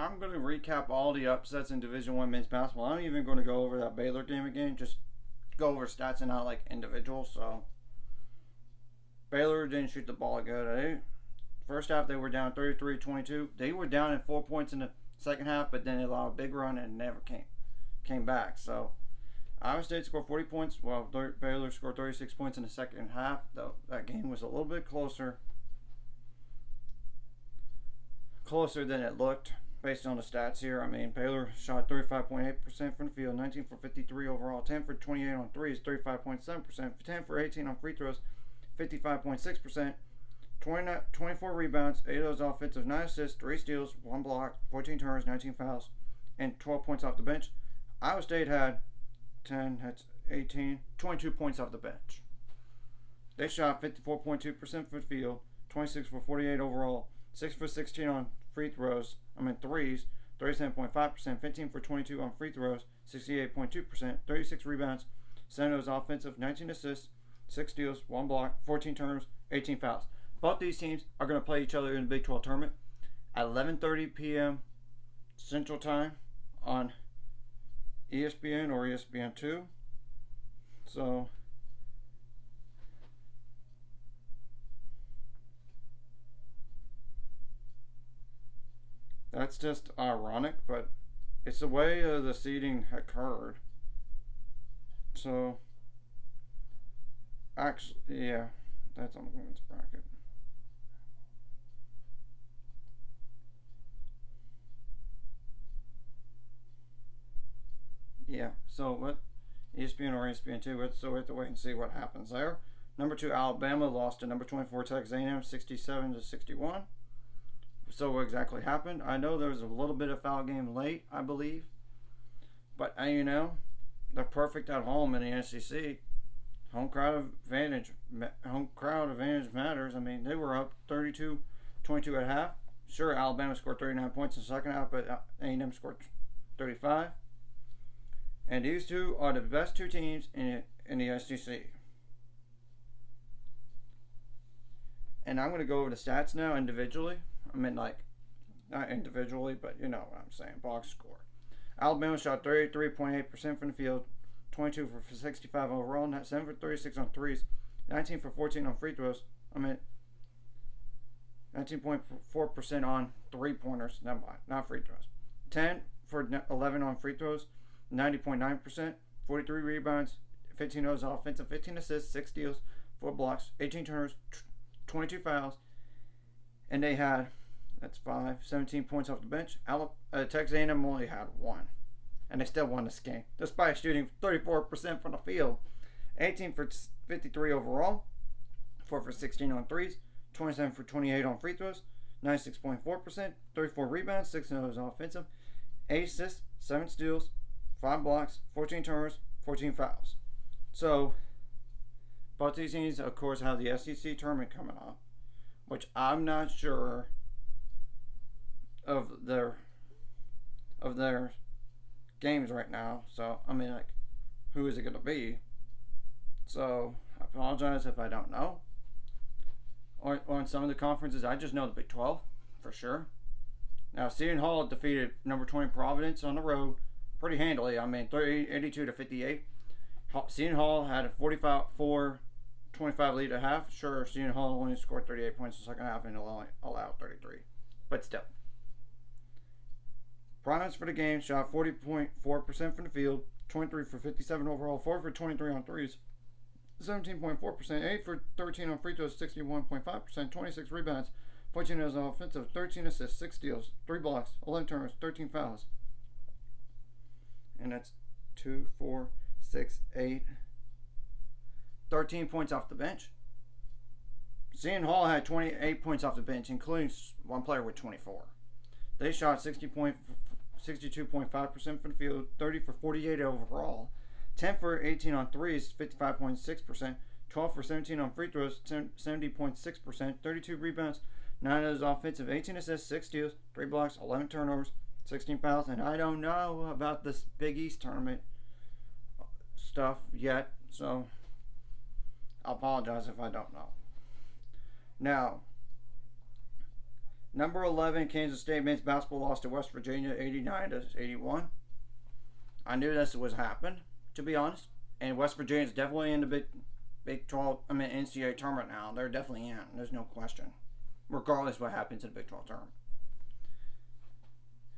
I'm going to recap all the upsets in Division One men's basketball. I'm even going to go over that Baylor game again. Just go over stats and not like individuals. So Baylor didn't shoot the ball good. First half they were down 33-22. They were down in 4 points in the second half, but then they allowed a big run and never came back. So Iowa State scored 40 points while Baylor scored 36 points in the second half. Though that game was a little bit closer than it looked based on the stats here. I mean, Baylor shot 35.8% from the field, 19 for 53 overall, 10 for 28 on threes, 35.7%, 10 for 18 on free throws, 55.6%, 24 rebounds, 8 of those offensive, 9 assists, 3 steals, 1 block, 14 turns, 19 fouls, and 12 points off the bench. Iowa State had 10, that's 18, 22 points off the bench. They shot 54.2% for the field, 26 for 48 overall, 6 for 16 on threes, 37.5%, 15 for 22 on free throws, 68.2%, 36 rebounds, 7 of those offensive, 19 assists, 6 steals, 1 block, 14 turnovers, 18 fouls. Both these teams are going to play each other in the Big 12 tournament at 11:30 p.m. Central Time on ESPN or ESPN2. So that's just ironic, but it's the way the seeding occurred. So actually, yeah, that's on the women's bracket. Yeah, so what ESPN or ESPN2, so we have to wait and see what happens there. Number 2 Alabama lost to number 24 Texas A&M 67-61. So what exactly happened? I know there was a little bit of foul game late, I believe, but they're perfect at home in the SEC. Home crowd advantage matters. I mean, they were up 32-22 at half. Sure, Alabama scored 39 points in the second half, but A&M scored 35. And these two are the best two teams in the SEC. And I'm going to go over the stats now individually. I mean, like, not individually, but you know what I'm saying. Box score. Alabama shot 33.8% from the field, 22 for 65 overall, 7 for 36 on threes, 19 for 14 on free throws. 19.4% on three-pointers, not free throws. 10 for 11 on free throws, 90.9%, 43 rebounds, 15 of those offensive, 15 assists, 6 steals, 4 blocks, 18 turnovers, 22 fouls, and they had, 17 points off the bench. Texas A&M only had 1, and they still won this game, despite shooting 34% from the field, 18 for 53 overall, 4 for 16 on threes, 27 for 28 on free throws, 96.4%, 34 rebounds, 6 of those offensive, 8 assists, 7 steals, 5 blocks, 14 turnovers, 14 fouls. So, both these teams, of course, have the SEC tournament coming up, which I'm not sure of their games right now. So, I mean, like, who is it going to be? So, I apologize if I don't know. Or on some of the conferences, I just know the Big 12 for sure. Now, Seton Hall defeated number 20 Providence on the road pretty handily. I mean, 82-58. Seton Hall had a 45-4-25 lead at half. Sure, Seton Hall only scored 38 points in the second half and only allowed 33. But still. Providence for the game shot 40.4% from the field, 23 for 57 overall, 4 for 23 on threes, 17.4%, 8 for 13 on free throws, 61.5%, 26 rebounds, 14 as offensive, 13 assists, 6 steals, 3 blocks, 11 turnovers, 13 fouls. And that's 2, 4, 6, 8, 13 points off the bench. Seton Hall had 28 points off the bench, including one player with 24. They shot 62.5% from the field, 30 for 48 overall, 10 for 18 on threes, 55.6%, 12 for 17 on free throws, 70.6%, 32 rebounds, 9 of those offensive, 18 assists, 6 steals, 3 blocks, 11 turnovers, 16 fouls. And I don't know about this Big East tournament stuff yet, so I apologize if I don't know. Number 11, Kansas State men's basketball lost to West Virginia 89-81. I knew this was happen, to be honest. And West Virginia's definitely in the Big 12, NCAA tournament now. They're definitely in. There's no question. Regardless of what happens in the Big 12 tournament.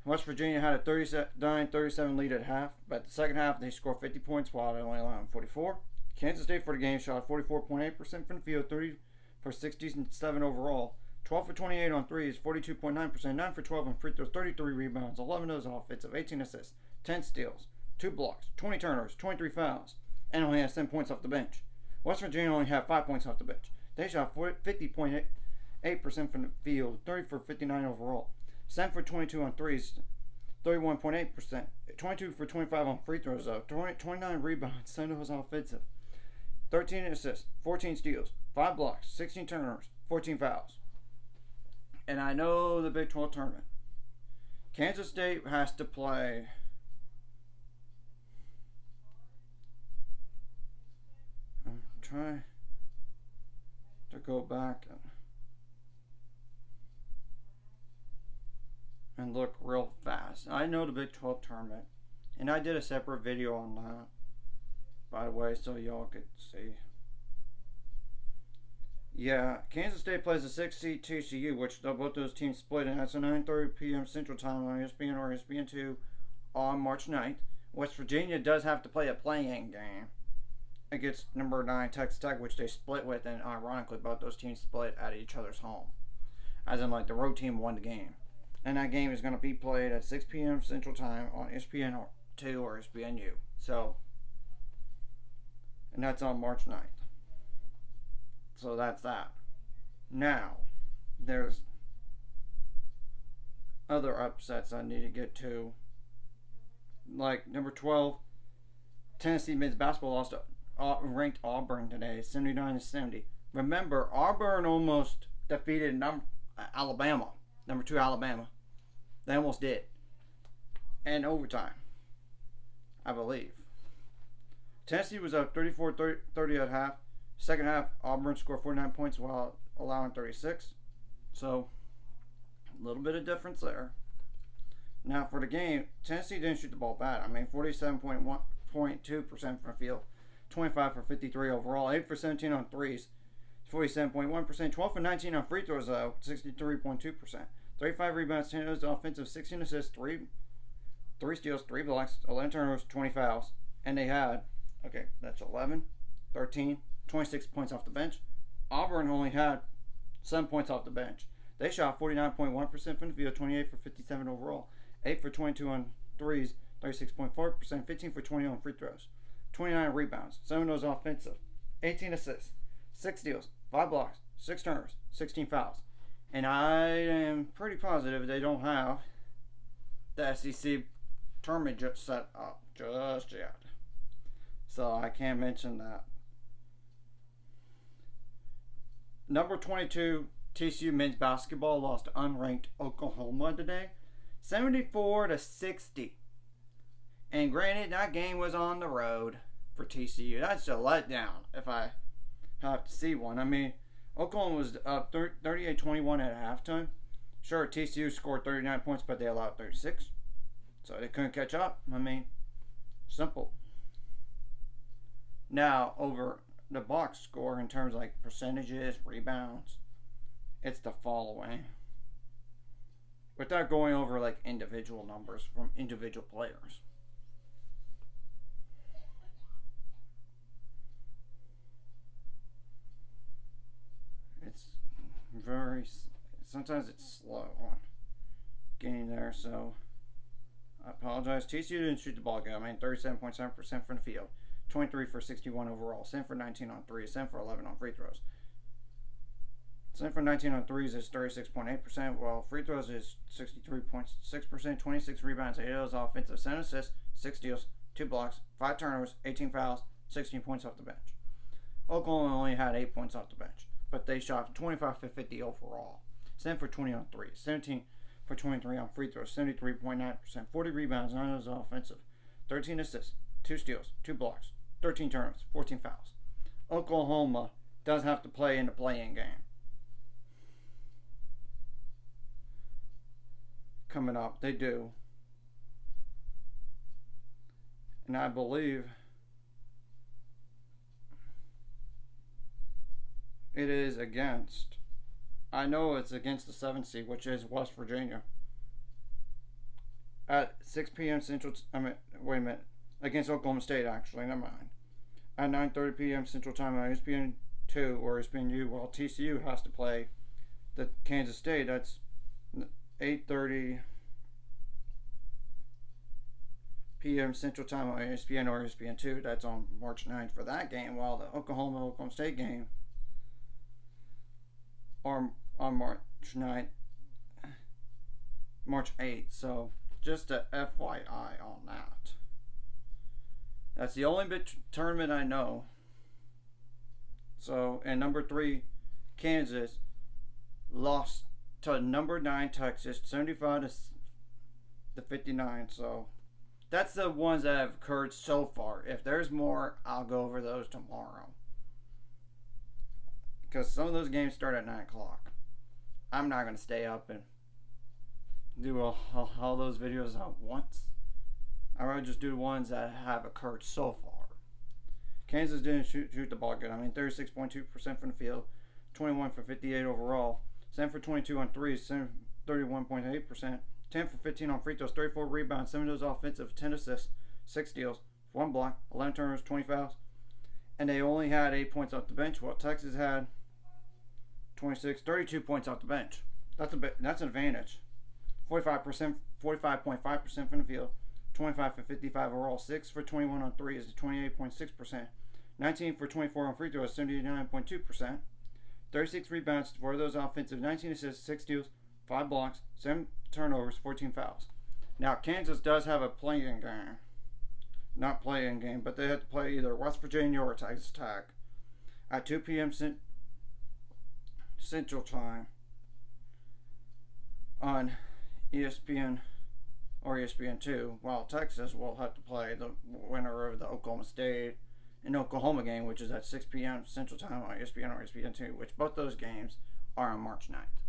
West Virginia had a 39-37 lead at half, but the second half they scored 50 points while they only allowed 44. Kansas State for the game shot 44.8% from the field, 30 for 67 overall, 12 for 28 on threes, 42.9%, 9 for 12 on free throws, 33 rebounds, 11 of those offensive, 18 assists, 10 steals, 2 blocks, 20 turnovers, 23 fouls, and only had 10 points off the bench. West Virginia only had 5 points off the bench. They shot 50.8% from the field, 30 for 59 overall. 7 for 22 on threes, 31.8%. 22 for 25 on free throws, though. 29 rebounds, 7 of those offensive. 13 assists, 14 steals, 5 blocks, 16 turnovers, 14 fouls. And I know the Big 12 tournament. Kansas State has to play. I'm trying to go back and look real fast. I know the Big 12 tournament, and I did a separate video on that, by the way, so y'all could see. Yeah, Kansas State plays a 6 seed TCU, which both those teams split, and that's a 9:30 p.m. Central Time on ESPN or ESPN2 on March 9th. West Virginia does have to play a play-in game against number 9 Texas Tech, which they split with, and ironically, both those teams split at each other's home. As in, like, the road team won the game. And that game is going to be played at 6 p.m. Central Time on ESPN2 or ESPNU. So, and that's on March 9th. So that's that. Now, there's other upsets I need to get to. Like number 12, Tennessee men's basketball lost to ranked Auburn today, 79-70. Remember, Auburn almost defeated Alabama. Number 2 Alabama. They almost did. And overtime, I believe. Tennessee was up 34-30 at half. Second half, Auburn scored 49 points while allowing 36. So, a little bit of difference there. Now, for the game, Tennessee didn't shoot the ball bad. 47.2% from the field. 25 for 53 overall. 8 for 17 on threes. 47.1%. 12 for 19 on free throws, though. 63.2%. 35 rebounds, 10 of those offensive, 16 assists, 3 steals, 3 blocks, 11 turnovers, 20 fouls. And they had, that's 11, 13, 26 points off the bench. Auburn only had 7 points off the bench. They shot 49.1% from the field, 28 for 57 overall, 8 for 22 on threes, 36.4%, 15 for 20 on free throws, 29 rebounds, 7 of those offensive, 18 assists, 6 steals, 5 blocks, 6 turnovers, 16 fouls. And I am pretty positive they don't have the SEC tournament just set up just yet. So I can't mention that. Number 22, TCU men's basketball lost to unranked Oklahoma today, 74-60. And granted, that game was on the road for TCU. That's a letdown if I have to see one. Oklahoma was up 38-21 at halftime. Sure, TCU scored 39 points, but they allowed 36. So they couldn't catch up. Simple. Now, over the box score in terms of like percentages, rebounds, it's the following. Without going over like individual numbers from individual players. Sometimes it's slow on getting there, so I apologize. TCU didn't shoot the ball good. 37.7% from the field, 23 for 61 overall, 7 for 19 on threes, 7 for 11 on free throws. 7 for 19 on threes is 36.8%, while free throws is 63.6%, 26 rebounds, 8 of those offensive, 7 assists, 6 steals, 2 blocks, 5 turnovers, 18 fouls, 16 points off the bench. Oklahoma only had 8 points off the bench, but they shot 25 for 50 overall. 7 for 20 on threes, 17 for 23 on free throws, 73.9%, 40 rebounds, 9 of those offensive, 13 assists, 2 steals, 2 blocks, 13 turnovers, 14 fouls. Oklahoma does have to play in the play-in game. coming up. They do. And I believe it is against, I know it's against the 7th seed, which is West Virginia. At 6 p.m. Central, wait a minute, against Oklahoma State, actually, never mind. At 9:30 p.m. Central Time on ESPN 2 or ESPN U, while TCU has to play the Kansas State. That's 8:30 p.m. Central Time on ESPN or ESPN 2. That's on March 9th for that game, while the Oklahoma State game are on March 9th, March 8th. So just a FYI on that. That's the only big tournament I know. So, and number 3, Kansas lost to number 9 Texas, 75 to 59. So that's the ones that have occurred so far. If there's more, I'll go over those tomorrow. Because some of those games start at 9 o'clock. I'm not going to stay up and do all those videos at once. I'd rather just do the ones that have occurred so far. Kansas didn't shoot the ball good. 36.2% from the field, 21 for 58 overall, 7 for 22 on threes, 31.8%, 10 for 15 on free throws, 34 rebounds, 7 of those offensive, 10 assists, 6 steals, 1 block, 11 turnovers, 20 fouls. And they only had 8 points off the bench, while Texas had 32 points off the bench. That's an advantage. 45.5% from the field, 25 for 55 overall, 6 for 21 on threes, 28.6%, 19 for 24 on free throws, 79.2%, 36 rebounds, 4 of those offensive, 19 assists, 6 steals, 5 blocks, 7 turnovers, 14 fouls. Now, Kansas does have a play-in game. Not play-in game, but they have to play either West Virginia or Texas Tech at 2 p.m. Central Time on ESPN or ESPN 2, while Texas will have to play the winner of the Oklahoma State and Oklahoma game, which is at 6 p.m. Central Time on ESPN or ESPN 2, which both those games are on March 9th.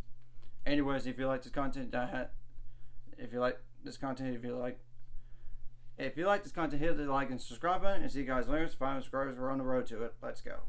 Anyways, if you like this content, hit the like and subscribe button, and see you guys later. 5 subscribers, we're on the road to it. Let's go.